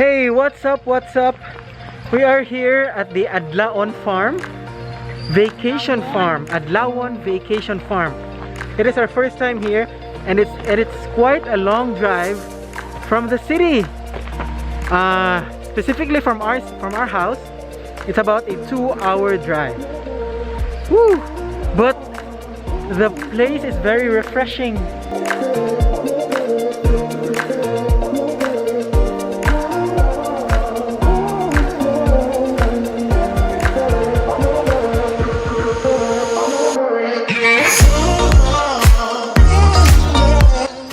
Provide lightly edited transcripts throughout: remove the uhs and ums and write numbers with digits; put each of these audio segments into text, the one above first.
Hey, what's up? What's up? We are here at the Adlawon farm, vacation farm, Adlawon vacation farm. It is our first time here, and it's quite a long drive from the city. Specifically from our house, it's about a 2-hour drive. Woo! But the place is very refreshing.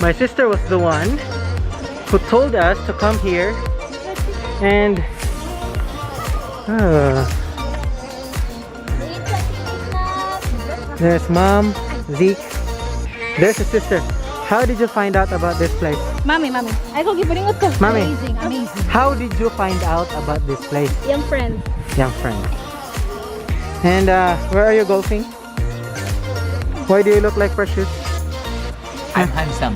My sister was the one who told us to come here, and there's Mom, Zeke, there's a sister. How did you find out about this place? Mami. Ay, kung gipuningot ko. Mami. Amazing. How did you find out about this place? Young friend. Young friend. And where are you golfing? Why do you look like Precious? I'm handsome.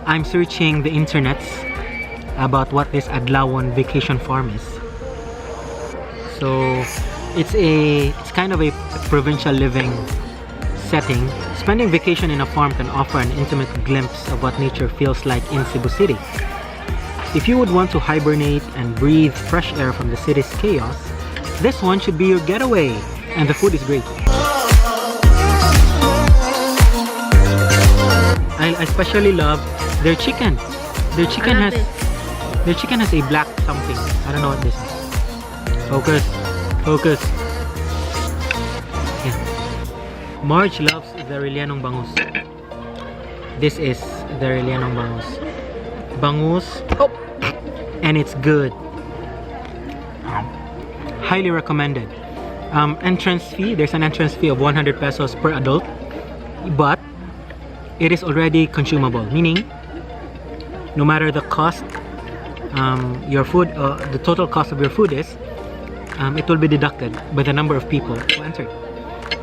I'm searching the internet about what this Adlawon vacation farm is. So it's kind of a provincial living setting. Spending vacation in a farm can offer an intimate glimpse of what nature feels like in Cebu City. If you would want to hibernate and breathe fresh air from the city's chaos, this one should be your getaway, and the food is great. I especially love their chicken. Their chicken has a black something. I don't know what this is. Focus. Yeah. Marge loves the Rellenong bangus. This is the Rellenong bangus. Oh, and it's good. Highly recommended. Entrance fee. There's an entrance fee of 100 pesos per adult, but it is already consumable, meaning no matter the cost, your food, the total cost of your food is, it will be deducted by the number of people who entered.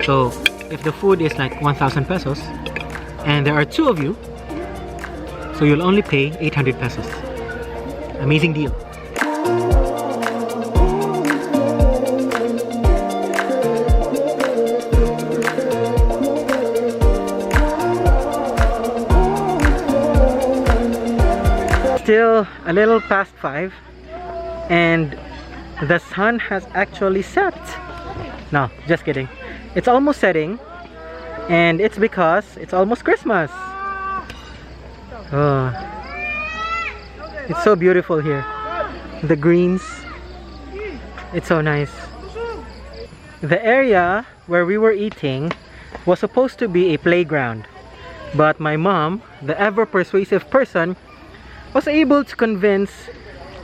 So if the food is like 1,000 pesos and there are 2 of you, so you'll only pay 800 pesos. Amazing deal. Still a little past 5 and the sun has actually set. No, just kidding. It's almost setting, and it's because it's almost Christmas. Oh, it's so beautiful here. The greens, it's so nice. The area where we were eating was supposed to be a playground, but my mom, the ever persuasive person, was able to convince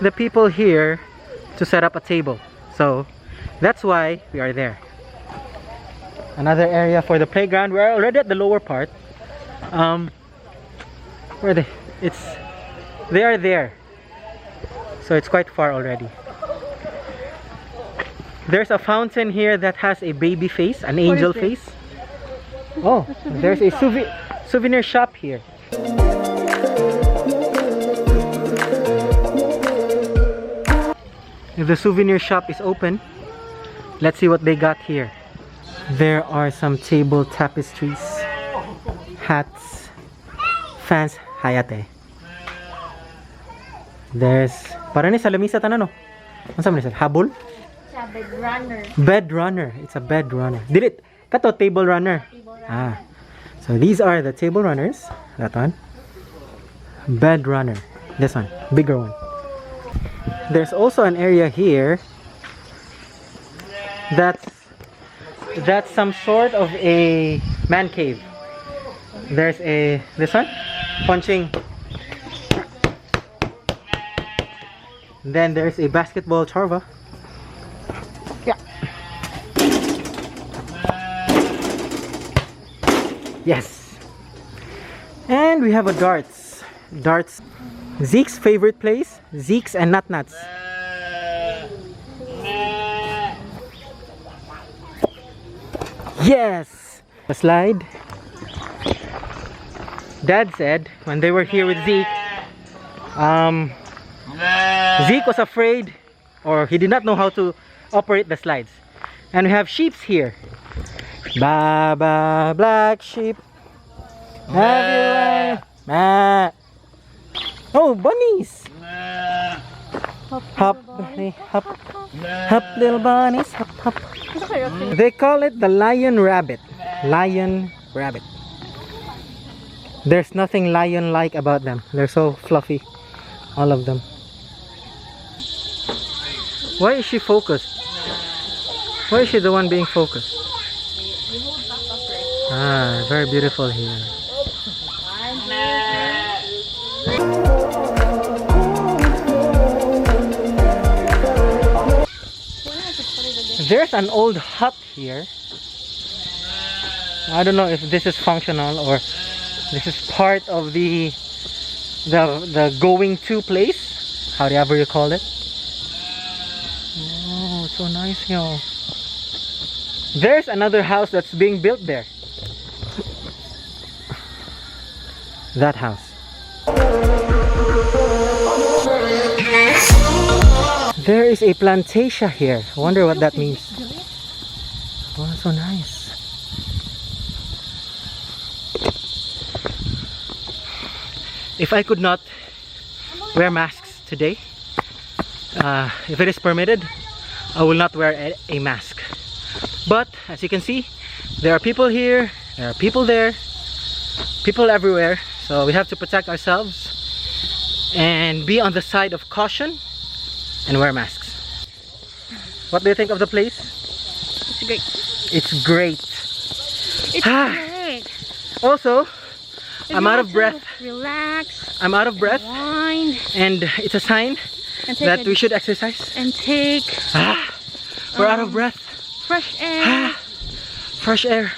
the people here to set up a table. So that's why we are there. Another area for the playground. We're already at the lower part. Where are they? They are there. So it's quite far already. There's a fountain here that has a baby face, an angel face. Oh, there's a souvenir shop here. If the souvenir shop is open, let's see what they got here. There are some table tapestries, hats, fans, hayate. There's parang ni sa lamisa tanan no. Unsa man ni habol? Sa bed runner. Bed runner. It's a bed runner. Did it? Kato table runner. Ah. So these are the table runners. That one. Bed runner. This one, bigger one. There's also an area here that's some sort of a man cave. There's this one, punching. Then there's a basketball charva. Yeah. Yes. And we have a darts. Darts. Zeke's favorite place. Zeke's and Nut-Nuts. Yes! A slide. Dad said when they were here with Zeke, Zeke was afraid, or he did not know how to operate the slides. And we have sheeps here. Baba, black sheep. Everywhere. Oh, bunnies. Hop, bunny, hop. Hop, little bunnies. Hop, hop. They call it the lion rabbit. Lion rabbit. There's nothing lion-like about them. They're so fluffy. All of them. Why is she focused? Why is she the one being focused? Ah, very beautiful here. There's an old hut here. I don't know if this is functional or this is part of the going to place, however you call it. Oh, so nice, yo. There's another house that's being built there. That house. There is a plantation here. I wonder what that means. Oh, so nice. If I could not wear masks today, if it is permitted, I will not wear a mask. But as you can see, there are people here, there are people there, people everywhere. So we have to protect ourselves and be on the side of caution and wear masks. What do you think of the place? It's great. It's great. It's great. Also, If I'm you out want of breath. to relax. I'm out of breath. Wind. And it's a sign And take that we should exercise. And take We're out of breath. fresh air. Fresh air.